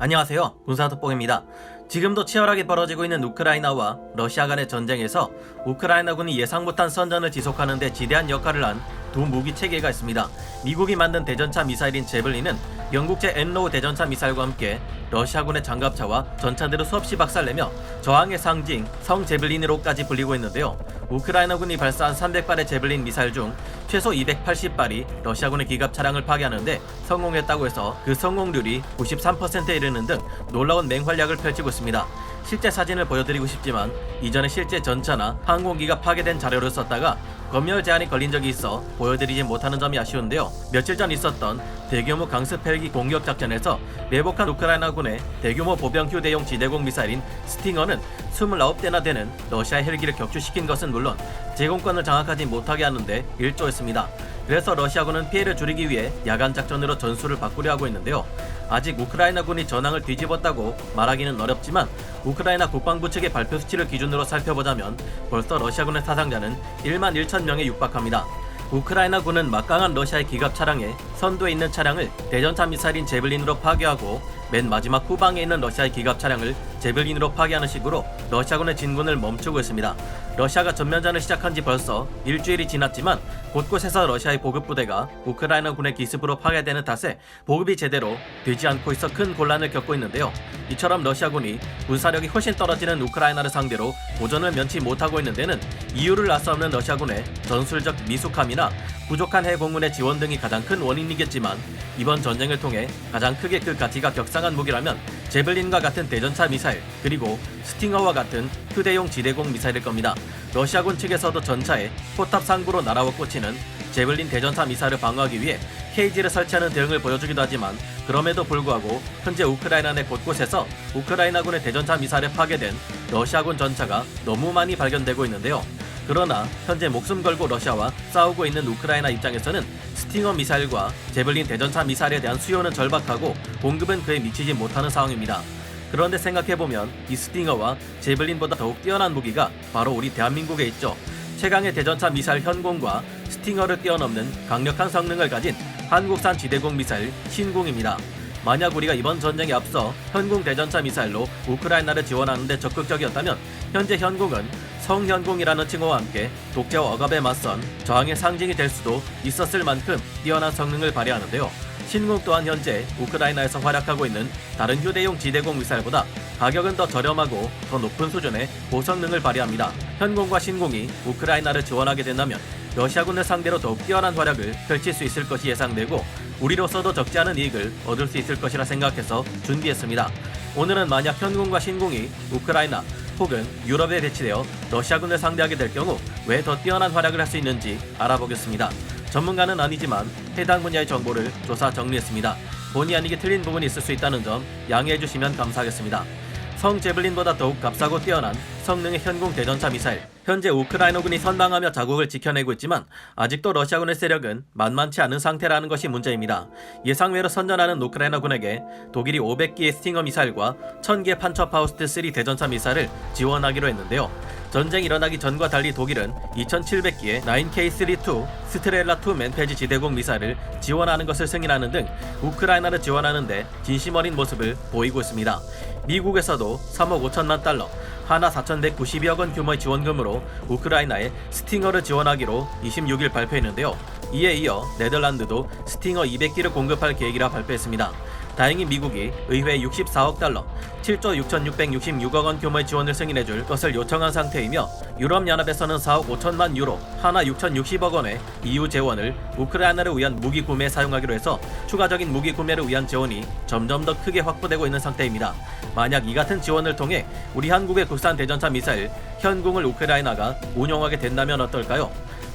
안녕하세요. 군사특보입니다. 지금도 치열하게 벌어지고 있는 우크라이나와 러시아 간의 전쟁에서 우크라이나군이 예상 못한 선전을 지속하는 데 지대한 역할을 한 두 무기 체계가 있습니다. 미국이 만든 대전차 미사일인 제블린은 영국제 엔로우 대전차 미사일과 함께 러시아군의 장갑차와 전차들을 수없이 박살내며 저항의 상징 성 제블린으로까지 불리고 있는데요. 우크라이나군이 발사한 300발의 제블린 미사일 중 최소 280발이 러시아군의 기갑 차량을 파괴하는데 성공했다고 해서 그 성공률이 93%에 이르는 등 놀라운 맹활약을 펼치고 있습니다. 실제 사진을 보여드리고 싶지만 이전에 실제 전차나 항공기가 파괴된 자료를 썼다가 검열 제한이 걸린 적이 있어 보여드리지 못하는 점이 아쉬운데요. 며칠 전 있었던 대규모 강습 헬기 공격 작전에서 매복한 우크라이나군의 대규모 보병 휴대용 지대공 미사일인 스팅어는 29대나 되는 러시아 헬기를 격추시킨 것은 물론 제공권을 장악하지 못하게 하는데 일조했습니다. 그래서 러시아군은 피해를 줄이기 위해 야간 작전으로 전술을 바꾸려 하고 있는데요. 아직 우크라이나군이 전황을 뒤집었다고 말하기는 어렵지만 우크라이나 국방부 측의 발표 수치를 기준으로 살펴보자면 벌써 러시아군의 사상자는 1만 1천 명에 육박합니다. 우크라이나군은 막강한 러시아의 기갑 차량에 선두에 있는 차량을 대전차 미사일인 제블린으로 파괴하고 맨 마지막 후방에 있는 러시아의 기갑 차량을 제블린으로 파괴하는 식으로 러시아군의 진군을 멈추고 있습니다. 러시아가 전면전을 시작한 지 벌써 일주일이 지났지만 곳곳에서 러시아의 보급부대가 우크라이나군의 기습으로 파괴되는 탓에 보급이 제대로 되지 않고 있어 큰 곤란을 겪고 있는데요. 이처럼 러시아군이 군사력이 훨씬 떨어지는 우크라이나를 상대로 도전을 면치 못하고 있는 데는 이유를 알 수 없는 러시아군의 전술적 미숙함이나 부족한 해공군의 지원 등이 가장 큰 원인이겠지만 이번 전쟁을 통해 가장 크게 그 가치가 격상한 무기라면 제블린과 같은 대전차 미사일 그리고 스팅어와 같은 휴대용 지대공 미사일일 겁니다. 러시아군 측에서도 전차에 포탑 상부로 날아와 꽂히는 제블린 대전차 미사일을 방어하기 위해 케이지를 설치하는 대응을 보여주기도 하지만 그럼에도 불구하고 현재 우크라이나 내 곳곳에서 우크라이나군의 대전차 미사일에 파괴된 러시아군 전차가 너무 많이 발견되고 있는데요. 그러나 현재 목숨 걸고 러시아와 싸우고 있는 우크라이나 입장에서는 스팅어 미사일과 제블린 대전차 미사일에 대한 수요는 절박하고 공급은 그에 미치지 못하는 상황입니다. 그런데 생각해보면 이 스팅어와 제블린보다 더욱 뛰어난 무기가 바로 우리 대한민국에 있죠. 최강의 대전차 미사일 현공과 스팅어를 뛰어넘는 강력한 성능을 가진 한국산 지대공 미사일 신궁입니다. 만약 우리가 이번 전쟁에 앞서 현궁 대전차 미사일로 우크라이나를 지원하는 데 적극적이었다면 현재 현궁은 성현궁이라는 칭호와 함께 독재와 억압에 맞선 저항의 상징이 될 수도 있었을 만큼 뛰어난 성능을 발휘하는데요. 신궁 또한 현재 우크라이나에서 활약하고 있는 다른 휴대용 지대공 미사일보다 가격은 더 저렴하고 더 높은 수준의 고성능을 발휘합니다. 현궁과 신궁이 우크라이나를 지원하게 된다면 러시아군을 상대로 더욱 뛰어난 활약을 펼칠 수 있을 것이 예상되고 우리로서도 적지 않은 이익을 얻을 수 있을 것이라 생각해서 준비했습니다. 오늘은 만약 현궁과 신궁이 우크라이나 혹은 유럽에 배치되어 러시아군을 상대하게 될 경우 왜 더 뛰어난 활약을 할 수 있는지 알아보겠습니다. 전문가는 아니지만 해당 분야의 정보를 조사 정리했습니다. 본의 아니게 틀린 부분이 있을 수 있다는 점 양해해 주시면 감사하겠습니다. 성 제블린보다 더욱 값싸고 뛰어난 성능의 현궁 대전차 미사일. 현재 우크라이나군이 선방하며 자국을 지켜내고 있지만 아직도 러시아군의 세력은 만만치 않은 상태라는 것이 문제입니다. 예상외로 선전하는 우크라이나군에게 독일이 500기의 스팅어 미사일과 1000기의 판처파우스트 3 대전차 미사일을 지원하기로 했는데요. 전쟁이 일어나기 전과 달리 독일은 2700기의 9K32 스트렐라2 맨페지 지대공 미사일을 지원하는 것을 승인하는 등 우크라이나를 지원하는데 진심 어린 모습을 보이고 있습니다. 미국에서도 3억 5천만 달러, 하나 4,192억 원 규모의 지원금으로 우크라이나에 스팅어를 지원하기로 26일 발표했는데요. 이에 이어 네덜란드도 스팅어 200기를 공급할 계획이라 발표했습니다. 다행히 미국이 의회에 64억 달러, 7조 6,666억 원 규모의 지원을 승인해줄 것을 요청한 상태이며 유럽연합에서는 4억 5천만 유로, 하나 6,060억 원의 EU 재원을 우크라이나를 위한 무기 구매에 사용하기로 해서 추가적인 무기 구매를 위한 재원이 점점 더 크게 확보되고 있는 상태입니다. 만약 이 같은 지원을 통해 우리 한국의 국산 대전차 미사일 현궁을 우크라이나가 운용하게 된다면 어떨까요?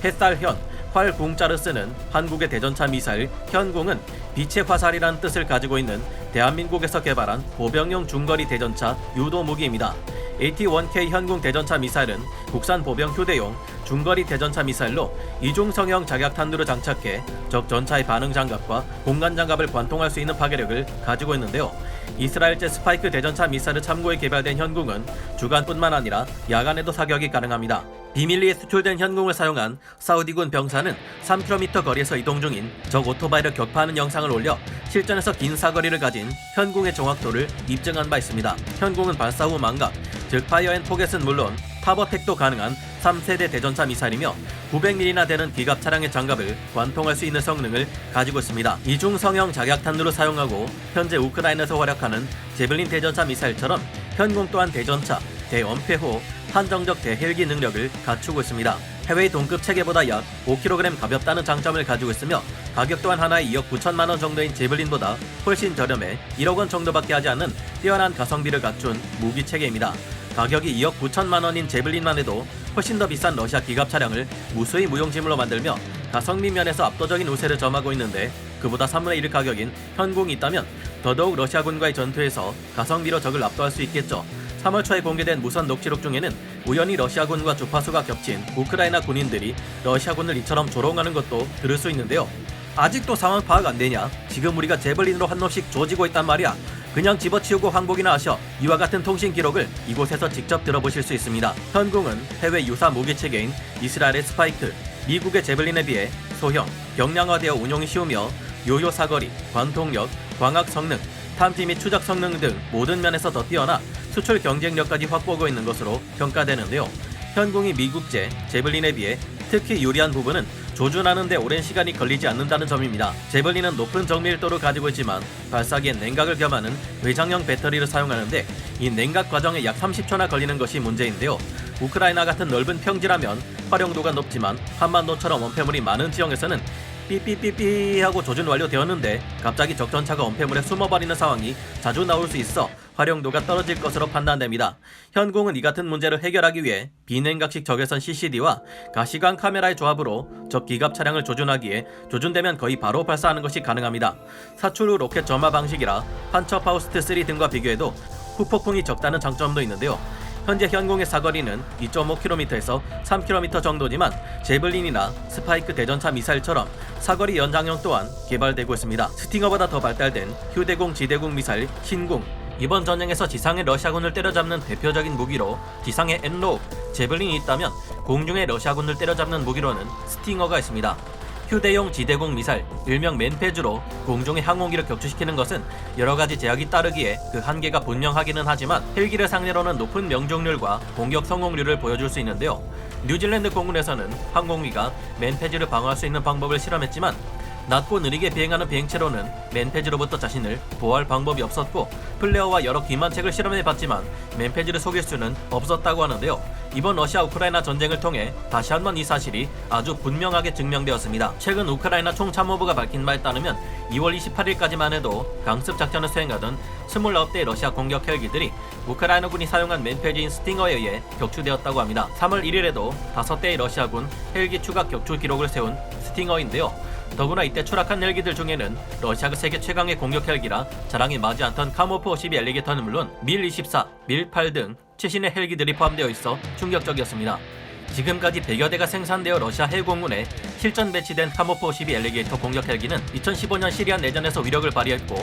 햇살현, 활궁자를 쓰는 한국의 대전차 미사일 현궁은 빛의 화살이라는 뜻을 가지고 있는 대한민국에서 개발한 보병용 중거리 대전차 유도 무기입니다. AT-1K 현궁 대전차 미사일은 국산 보병 휴대용 중거리 대전차 미사일로 이중성형 자격탄두를 장착해 적 전차의 반응 장갑과 공간 장갑을 관통할 수 있는 파괴력을 가지고 있는데요. 이스라엘제 스파이크 대전차 미사일을 참고해 개발된 현궁은 주간뿐만 아니라 야간에도 사격이 가능합니다. 비밀리에 수출된 현궁을 사용한 사우디군 병사는 3km 거리에서 이동 중인 적 오토바이를 격파하는 영상을 올려 실전에서 긴 사거리를 가진 현궁의 정확도를 입증한 바 있습니다. 현궁은 발사 후 망각, 즉 파이어 앤 포겟은 물론 탑어택도 가능한 3세대 대전차 미사일이며 900mm나 되는 기갑 차량의 장갑을 관통할 수 있는 성능을 가지고 있습니다. 이중성형 작약탄두를 사용하고 현재 우크라이나에서 활약하는 제블린 대전차 미사일처럼 현궁 또한 대전차, 대엄폐호, 한정적 대헬기 능력을 갖추고 있습니다. 해외 동급 체계보다 약 5kg 가볍다는 장점을 가지고 있으며 가격 또한 하나에 2억 9천만 원 정도인 제블린보다 훨씬 저렴해 1억 원 정도밖에 하지 않는 뛰어난 가성비를 갖춘 무기 체계입니다. 가격이 2억 9천만 원인 제블린만 해도 훨씬 더 비싼 러시아 기갑 차량을 무수히 무용지물로 만들며 가성비 면에서 압도적인 우세를 점하고 있는데 그보다 3분의 1 가격인 현궁이 있다면 더더욱 러시아군과의 전투에서 가성비로 적을 압도할 수 있겠죠. 3월 초에 공개된 무선 녹취록 중에는 우연히 러시아군과 주파수가 겹친 우크라이나 군인들이 러시아군을 이처럼 조롱하는 것도 들을 수 있는데요. 아직도 상황 파악 안 되냐? 지금 우리가 제블린으로 한 놈씩 조지고 있단 말이야. 그냥 집어치우고 항복이나 하셔. 이와 같은 통신 기록을 이곳에서 직접 들어보실 수 있습니다. 현궁은 해외 유사 무기 체계인 이스라엘의 스파이크, 미국의 제블린에 비해 소형, 경량화되어 운용이 쉬우며 요요 사거리, 관통력, 광학 성능, 탐지 및 추적 성능 등 모든 면에서 더 뛰어나 수출 경쟁력까지 확보하고 있는 것으로 평가되는데요. 현궁이 미국제 제블린에 비해 특히 유리한 부분은 조준하는 데 오랜 시간이 걸리지 않는다는 점입니다. 제블린은 높은 정밀도를 가지고 있지만 발사기엔 냉각을 겸하는 외장형 배터리를 사용하는데 이 냉각 과정에 약 30초나 걸리는 것이 문제인데요. 우크라이나 같은 넓은 평지라면 활용도가 높지만 한반도처럼 원패물이 많은 지형에서는 삐삐삐삐 하고 조준 완료되었는데 갑자기 적전차가 원패물에 숨어버리는 상황이 자주 나올 수 있어 활용도가 떨어질 것으로 판단됩니다. 현궁은 이 같은 문제를 해결하기 위해 비냉각식 적외선 CCD와 가시광 카메라의 조합으로 적 기갑 차량을 조준하기에 조준되면 거의 바로 발사하는 것이 가능합니다. 사출 후 로켓 점화 방식이라 판처 파우스트 3 등과 비교해도 후폭풍이 적다는 장점도 있는데요. 현재 현궁의 사거리는 2.5km에서 3km 정도지만 제블린이나 스파이크 대전차 미사일처럼 사거리 연장형 또한 개발되고 있습니다. 스팅어보다 더 발달된 휴대공 지대공 미사일 신궁, 이번 전쟁에서 지상의 러시아군을 때려잡는 대표적인 무기로 지상의 엔로우, 제블린이 있다면 공중의 러시아군을 때려잡는 무기로는 스팅어가 있습니다. 휴대용 지대공 미사일, 일명 맨패즈로 공중의 항공기를 격추시키는 것은 여러가지 제약이 따르기에 그 한계가 분명하기는 하지만 헬기를 상대로는 높은 명중률과 공격 성공률을 보여줄 수 있는데요. 뉴질랜드 공군에서는 항공기가 맨패즈를 방어할 수 있는 방법을 실험했지만 낮고 느리게 비행하는 비행체로는 맨패즈로부터 자신을 보호할 방법이 없었고 플레어와 여러 기만책을 실험해봤지만 맨패즈를 속일 수는 없었다고 하는데요. 이번 러시아 우크라이나 전쟁을 통해 다시 한번 이 사실이 아주 분명하게 증명되었습니다. 최근 우크라이나 총참모부가 밝힌 바에 따르면 2월 28일까지만 해도 강습 작전을 수행하던 29대의 러시아 공격 헬기들이 우크라이나군이 사용한 맨패즈인 스팅어에 의해 격추되었다고 합니다. 3월 1일에도 5대의 러시아군 헬기 추가 격추 기록을 세운 스팅어인데요. 더구나 이때 추락한 헬기들 중에는 러시아가 세계 최강의 공격 헬기라 자랑이 마지 않던 카모프 52 엘리게이터는 물론 밀-24, 밀-8 등 최신의 헬기들이 포함되어 있어 충격적이었습니다. 지금까지 100여 대가 생산되어 러시아 해공군에 실전 배치된 카모프 52 엘리게이터 공격 헬기는 2015년 시리안 내전에서 위력을 발휘했고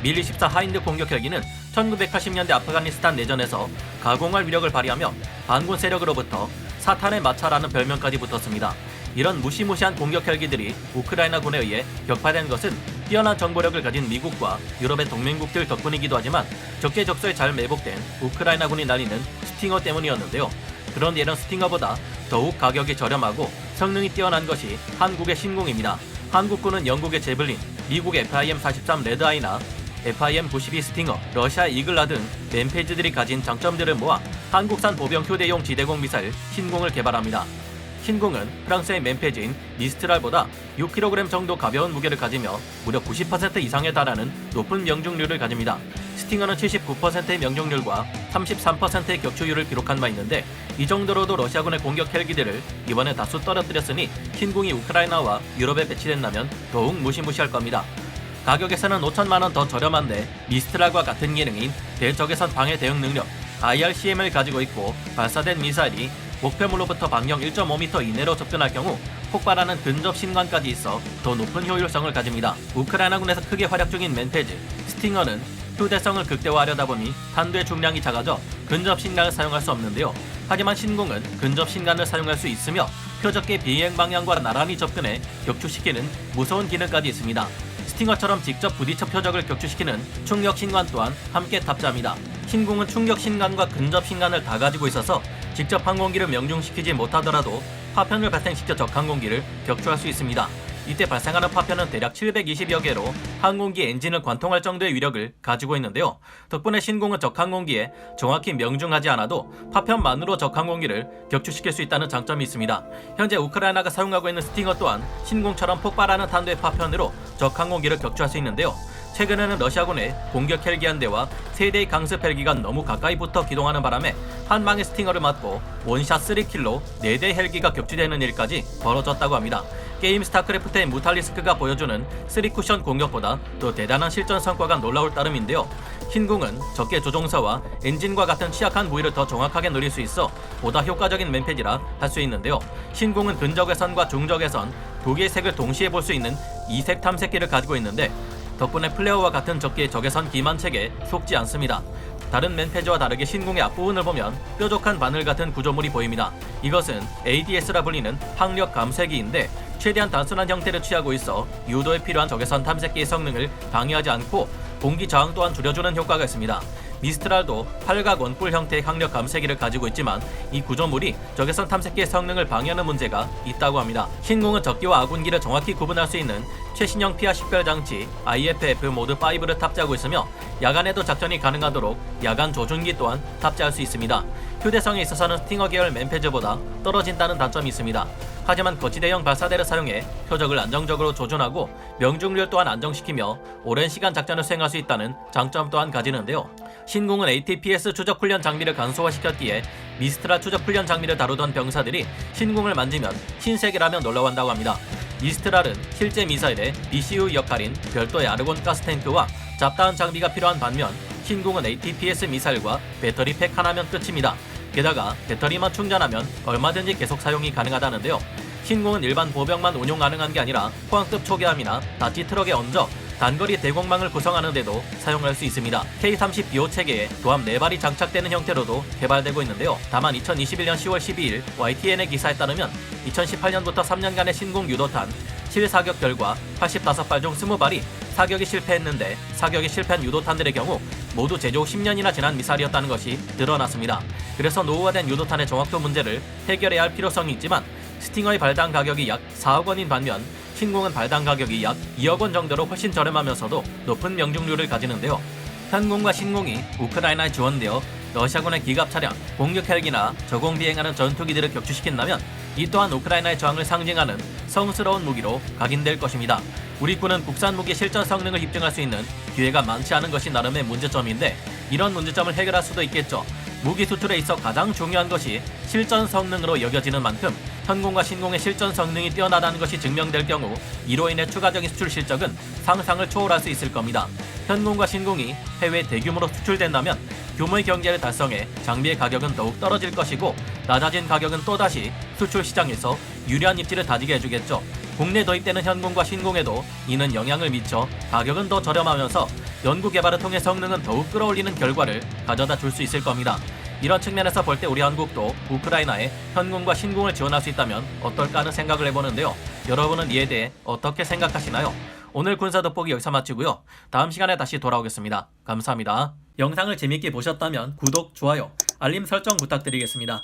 밀-24 하인드 공격 헬기는 1980년대 아프가니스탄 내전에서 가공할 위력을 발휘하며 반군 세력으로부터 사탄의 마차라는 별명까지 붙었습니다. 이런 무시무시한 공격 헬기들이 우크라이나군에 의해 격파된 것은 뛰어난 정보력을 가진 미국과 유럽의 동맹국들 덕분이기도 하지만 적재적소에 잘 매복된 우크라이나군이 날리는 스팅어 때문이었는데요. 그런데 이런 스팅어보다 더욱 가격이 저렴하고 성능이 뛰어난 것이 한국의 신궁입니다. 한국군은 영국의 제블린, 미국의 FIM-43 레드아이나 FIM-92 스팅어, 러시아 이글라 등 맨패즈들이 가진 장점들을 모아 한국산 보병 휴대용 지대공 미사일 신궁을 개발합니다. 신궁은 프랑스의 맨패즈인 미스트랄보다 6kg 정도 가벼운 무게를 가지며 무려 90% 이상에 달하는 높은 명중률을 가집니다. 스팅어는 79%의 명중률과 33%의 격추율을 기록한 바 있는데 이 정도로도 러시아군의 공격 헬기들을 이번에 다수 떨어뜨렸으니 신궁이 우크라이나와 유럽에 배치된다면 더욱 무시무시할 겁니다. 가격에서는 5천만 원 더 저렴한데 미스트랄과 같은 기능인 대적외선 방해 대응 능력 IRCM을 가지고 있고 발사된 미사일이 목표물로부터 반경 1.5m 이내로 접근할 경우 폭발하는 근접 신관까지 있어 더 높은 효율성을 가집니다. 우크라이나군에서 크게 활약 중인 맨패즈, 스팅어는 휴대성을 극대화하려다 보니 탄두의 중량이 작아져 근접 신관을 사용할 수 없는데요. 하지만 신공은 근접 신간을 사용할 수 있으며 표적기 비행 방향과 나란히 접근해 격추시키는 무서운 기능까지 있습니다. 스팅어처럼 직접 부딪혀 표적을 격추시키는 충격 신관 또한 함께 탑재합니다. 신공은 충격 신관과 근접 신관을 다 가지고 있어서 직접 항공기를 명중시키지 못하더라도 파편을 발생시켜 적 항공기를 격추할 수 있습니다. 이때 발생하는 파편은 대략 720여 개로 항공기 엔진을 관통할 정도의 위력을 가지고 있는데요. 덕분에 신공은 적 항공기에 정확히 명중하지 않아도 파편만으로 적 항공기를 격추시킬 수 있다는 장점이 있습니다. 현재 우크라이나가 사용하고 있는 스팅어 또한 신공처럼 폭발하는 탄도의 파편으로 적 항공기를 격추할 수 있는데요. 최근에는 러시아군의 공격 헬기 한 대와 3대의 강습 헬기가 너무 가까이 붙어 기동하는 바람에 한 방의 스팅어를 맞고 원샷 3킬로 4대의 헬기가 격추되는 일까지 벌어졌다고 합니다. 게임 스타크래프트의 무탈리스크가 보여주는 3쿠션 공격보다 더 대단한 실전 성과가 놀라울 따름인데요. 신공은 적개 조종사와 엔진과 같은 취약한 부위를 더 정확하게 노릴 수 있어 보다 효과적인 맨페지라 할 수 있는데요. 신공은 근적외선과 중적외선 두 개의 색을 동시에 볼 수 있는 이색 탐색기를 가지고 있는데 덕분에 플레어와 같은 적기의 적외선 기만 체계에 속지 않습니다. 다른 맨페지와 다르게 신공의 앞부분을 보면 뾰족한 바늘 같은 구조물이 보입니다. 이것은 ADS라 불리는 항력 감쇄기인데 최대한 단순한 형태를 취하고 있어 유도에 필요한 적외선 탐색기의 성능을 방해하지 않고 공기 저항 또한 줄여주는 효과가 있습니다. 미스트랄도 팔각 원뿔 형태의 항력 감쇄기를 가지고 있지만 이 구조물이 적외선 탐색기의 성능을 방해하는 문제가 있다고 합니다. 신공은 적기와 아군기를 정확히 구분할 수 있는 최신형 피하 식별 장치 IFF 모드 5를 탑재하고 있으며 야간에도 작전이 가능하도록 야간 조준기 또한 탑재할 수 있습니다. 휴대성에 있어서는 스팅어 계열 맨페즈보다 떨어진다는 단점이 있습니다. 하지만 거치대형 발사대를 사용해 표적을 안정적으로 조준하고 명중률 또한 안정시키며 오랜 시간 작전을 수행할 수 있다는 장점 또한 가지는데요. 신공은 ATPS 추적 훈련 장비를 간소화시켰기에 미스트라 추적 훈련 장비를 다루던 병사들이 신공을 만지면 신세계라며 놀라워한다고 합니다. 미스트랄은 실제 미사일의 BCU 역할인 별도의 아르곤 가스탱크와 잡다한 장비가 필요한 반면 신공은 ATPS 미사일과 배터리 팩 하나면 끝입니다. 게다가 배터리만 충전하면 얼마든지 계속 사용이 가능하다는데요. 신공은 일반 보병만 운용 가능한 게 아니라 포항급 초계함이나 나치 트럭에 얹어 단거리 대공망을 구성하는 데도 사용할 수 있습니다. K-30BO 체계에 도함 4발이 장착되는 형태로도 개발되고 있는데요. 다만 2021년 10월 12일 YTN의 기사에 따르면 2018년부터 3년간의 신공 유도탄 실사격 결과 85발 중 20발이 사격이 실패했는데 사격이 실패한 유도탄들의 경우 모두 제조 10년이나 지난 미사일이었다는 것이 드러났습니다. 그래서 노후화된 유도탄의 정확도 문제를 해결해야 할 필요성이 있지만 스팅어의 발당 가격이 약 4억 원인 반면 신공은 발당 가격이 약 2억 원 정도로 훨씬 저렴하면서도 높은 명중률을 가지는데요. 현공과 신공이 우크라이나에 지원되어 러시아군의 기갑 차량, 공격 헬기나 저공 비행하는 전투기들을 격추시킨다면 이 또한 우크라이나의 저항을 상징하는 성스러운 무기로 각인될 것입니다. 우리 군은 국산 무기의 실전 성능을 입증할 수 있는 기회가 많지 않은 것이 나름의 문제점인데 이런 문제점을 해결할 수도 있겠죠. 무기 수출에 있어 가장 중요한 것이 실전 성능으로 여겨지는 만큼 현공과 신공의 실전 성능이 뛰어나다는 것이 증명될 경우 이로 인해 추가적인 수출 실적은 상상을 초월할 수 있을 겁니다. 현공과 신공이 해외 대규모로 수출된다면 규모의 경제를 달성해 장비의 가격은 더욱 떨어질 것이고 낮아진 가격은 또다시 수출 시장에서 유리한 입지를 다지게 해주겠죠. 국내 도입되는 현공과 신공에도 이는 영향을 미쳐 가격은 더 저렴하면서 연구개발을 통해 성능은 더욱 끌어올리는 결과를 가져다 줄 수 있을 겁니다. 이런 측면에서 볼 때 우리 한국도 우크라이나에 현공과 신공을 지원할 수 있다면 어떨까 하는 생각을 해보는데요. 여러분은 이에 대해 어떻게 생각하시나요? 오늘 군사 돋보기 여기서 마치고요. 다음 시간에 다시 돌아오겠습니다. 감사합니다. 영상을 재밌게 보셨다면 구독, 좋아요, 알림 설정 부탁드리겠습니다.